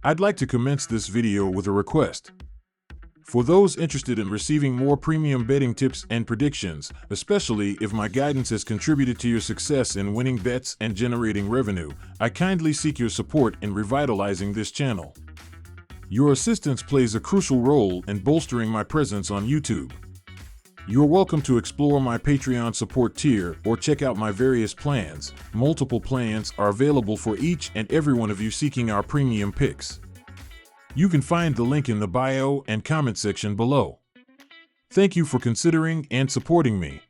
I'd like to commence this video with a request. For those interested in receiving more premium betting tips and predictions, especially if my guidance has contributed to your success in winning bets and generating revenue, I kindly seek your support in revitalizing this channel. Your assistance plays a crucial role in bolstering my presence on YouTube. You're welcome to explore my Patreon support tier or check out my various plans. Multiple plans are available for each and every one of you seeking our premium picks. You can find the link in the bio and comment section below. Thank you for considering and supporting me.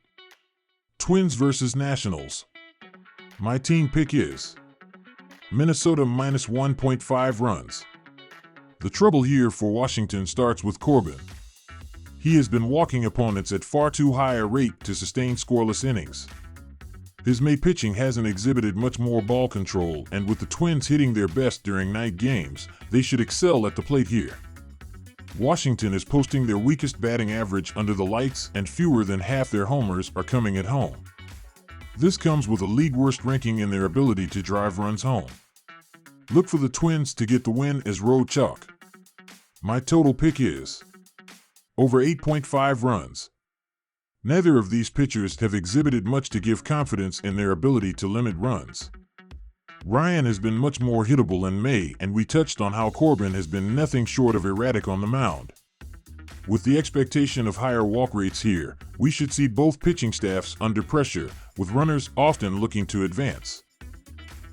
Twins versus Nationals. My team pick is Minnesota minus 1.5 runs. The trouble here for Washington starts with Corbin. He has been walking opponents at far too high a rate to sustain scoreless innings. His May pitching hasn't exhibited much more ball control, and with the Twins hitting their best during night games, they should excel at the plate here. Washington is posting their weakest batting average under the lights, and fewer than half their homers are coming at home. This comes with a league worst ranking in their ability to drive runs home. Look for the Twins to get the win as road chalk. My total pick is over 8.5 runs. Neither of these pitchers have exhibited much to give confidence in their ability to limit runs. Ryan has been much more hittable in May, and we touched on how Corbin has been nothing short of erratic on the mound. With the expectation of higher walk rates here, we should see both pitching staffs under pressure, with runners often looking to advance.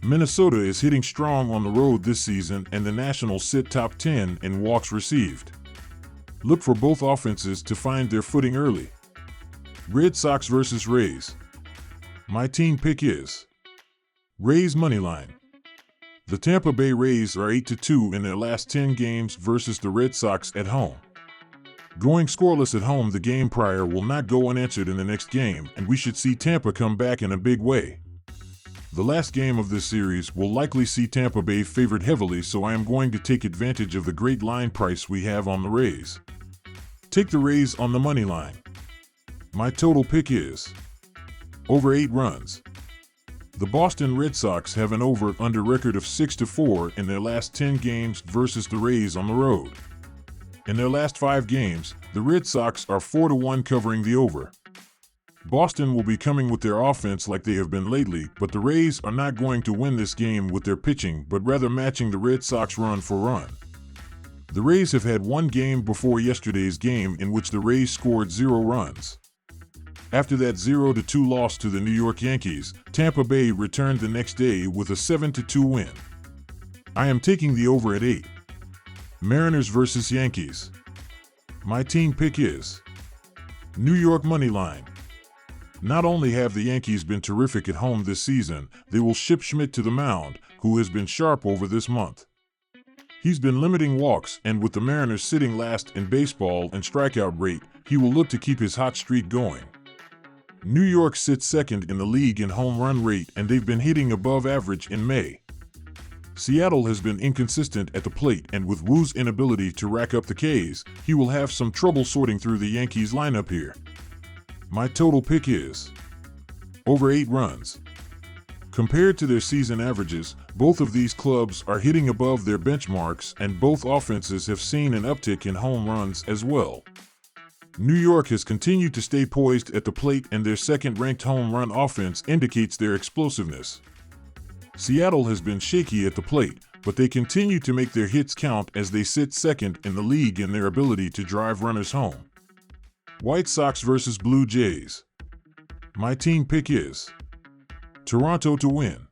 Minnesota is hitting strong on the road this season, and the Nationals sit top 10 in walks received. Look for both offenses to find their footing early. Red Sox versus Rays. My team pick is Rays moneyline. The Tampa Bay Rays are 8-2 in their last 10 games versus the Red Sox at home. Going scoreless at home the game prior will not go unanswered in the next game, and we should see Tampa come back in a big way. The last game of this series will likely see Tampa Bay favored heavily, so I am going to take advantage of the great line price we have on the Rays. Take the Rays on the money line. My total pick is over 8 runs. The Boston Red Sox have an over-under record of 6-4 in their last 10 games versus the Rays on the road. In their last 5 games, the Red Sox are 4-1 covering the over. Boston will be coming with their offense like they have been lately, but the Rays are not going to win this game with their pitching, but rather matching the Red Sox run for run. The Rays have had one game before yesterday's game in which the Rays scored 0 runs. After that 0-2 loss to the New York Yankees, Tampa Bay returned the next day with a 7-2 win. I am taking the over at 8. Mariners versus Yankees. My team pick is New York money line. Not only have the Yankees been terrific at home this season, they will ship Schmidt to the mound, who has been sharp over this month. He's been limiting walks, and with the Mariners sitting last in baseball in strikeout rate, he will look to keep his hot streak going. New York sits second in the league in home run rate, and they've been hitting above average in May. Seattle has been inconsistent at the plate, and with Woo's inability to rack up the Ks, he will have some trouble sorting through the Yankees lineup here. My total pick is over 8 runs. Compared to their season averages, both of these clubs are hitting above their benchmarks, and both offenses have seen an uptick in home runs as well. New York has continued to stay poised at the plate, and their second-ranked home run offense indicates their explosiveness. Seattle has been shaky at the plate, but they continue to make their hits count as they sit second in the league in their ability to drive runners home. White Sox versus Blue Jays. My team pick is Toronto to win.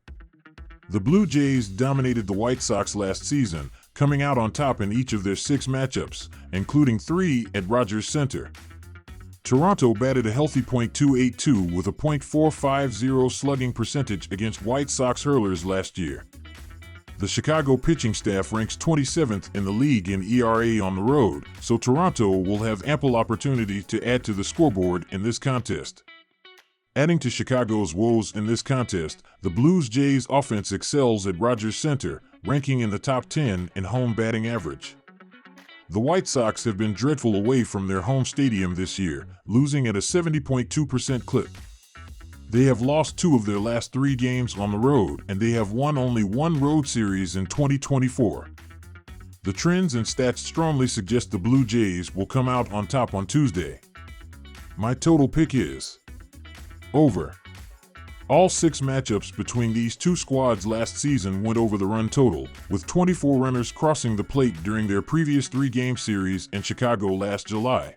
The Blue Jays dominated the White Sox last season, coming out on top in each of their 6 matchups, including 3 at Rogers Center. Toronto batted a healthy .282 with a .450 slugging percentage against White Sox hurlers last year. The Chicago pitching staff ranks 27th in the league in ERA on the road, so Toronto will have ample opportunity to add to the scoreboard in this contest. Adding to Chicago's woes in this contest, the Blues Jays offense excels at Rogers Center, ranking in the top 10 in home batting average. The White Sox have been dreadful away from their home stadium this year, losing at a 70.2% clip. They have lost 2 of their last 3 games on the road, and they have won only 1 road series in 2024. The trends and stats strongly suggest the Blue Jays will come out on top on Tuesday. My total pick is over. All 6 matchups between these two squads last season went over the run total, with 24 runners crossing the plate during their previous 3-game series in Chicago last July.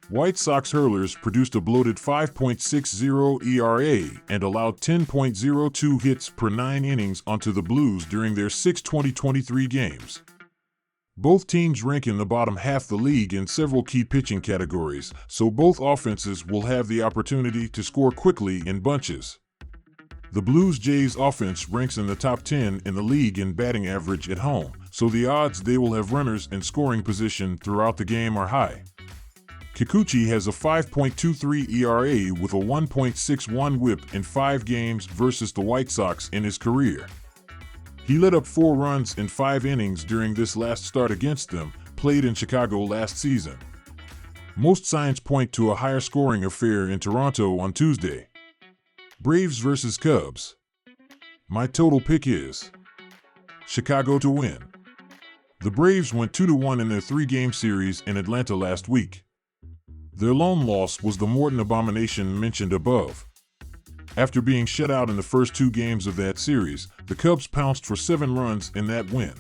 White Sox hurlers produced a bloated 5.60 ERA and allowed 10.02 hits per 9 innings onto the Blues during their 6 2023 games. Both teams rank in the bottom half the league in several key pitching categories, so both offenses will have the opportunity to score quickly in bunches. The Blues Jays offense ranks in the top 10 in the league in batting average at home, so the odds they will have runners in scoring position throughout the game are high. Kikuchi has a 5.23 ERA with a 1.61 WHIP in 5 games versus the White Sox in his career. He let up 4 runs in 5 innings during this last start against them, played in Chicago last season. Most signs point to a higher scoring affair in Toronto on Tuesday. Braves versus Cubs. My total pick is Chicago to win. The Braves went 2-1 in their 3-game series in Atlanta last week. Their lone loss was the Morton abomination mentioned above. After being shut out in the first 2 games of that series, the Cubs pounced for 7 runs in that win.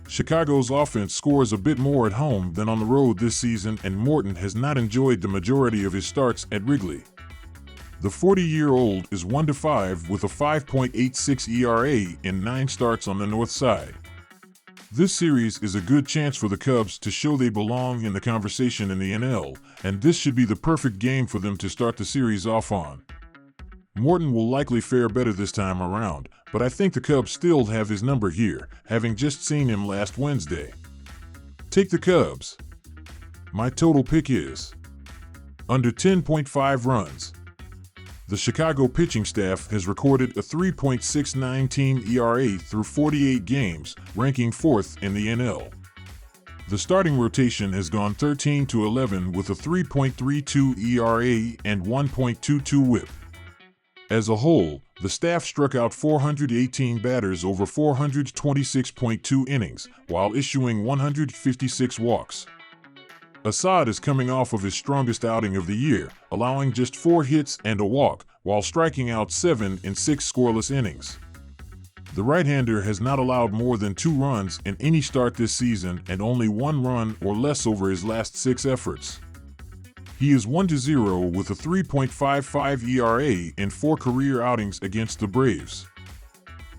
Chicago's offense scores a bit more at home than on the road this season, and Morton has not enjoyed the majority of his starts at Wrigley. The 40-year-old is 1-5 with a 5.86 ERA in 9 starts on the north side. This series is a good chance for the Cubs to show they belong in the conversation in the NL, and this should be the perfect game for them to start the series off on. Morton will likely fare better this time around, but I think the Cubs still have his number here, having just seen him last Wednesday. Take the Cubs. My total pick is under 10.5 runs. The Chicago pitching staff has recorded a 3.69 team ERA through 48 games, ranking 4th in the NL. The starting rotation has gone 13-11 with a 3.32 ERA and 1.22 WHIP. As a whole, the staff struck out 418 batters over 426.2 innings, while issuing 156 walks. Assad is coming off of his strongest outing of the year, allowing just 4 hits and a walk, while striking out 7 in 6 scoreless innings. The right-hander has not allowed more than 2 runs in any start this season and only 1 run or less over his last 6 efforts. He is 1-0 with a 3.55 ERA in 4 career outings against the Braves.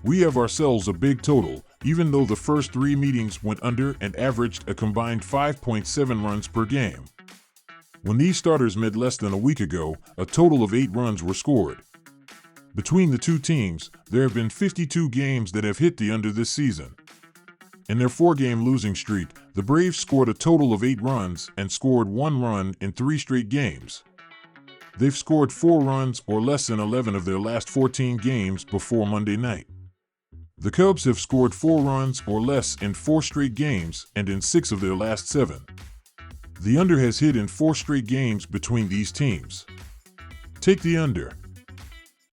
We have ourselves a big total, even though the first 3 meetings went under and averaged a combined 5.7 runs per game. When these starters met less than a week ago, a total of 8 runs were scored. Between the two teams, there have been 52 games that have hit the under this season. In their 4-game losing streak, the Braves scored a total of 8 runs and scored 1 run in 3 straight games. They've scored 4 runs or less in 11 of their last 14 games before Monday night. The Cubs have scored 4 runs or less in 4 straight games and in 6 of their last 7. The under has hit in 4 straight games between these teams. Take the under.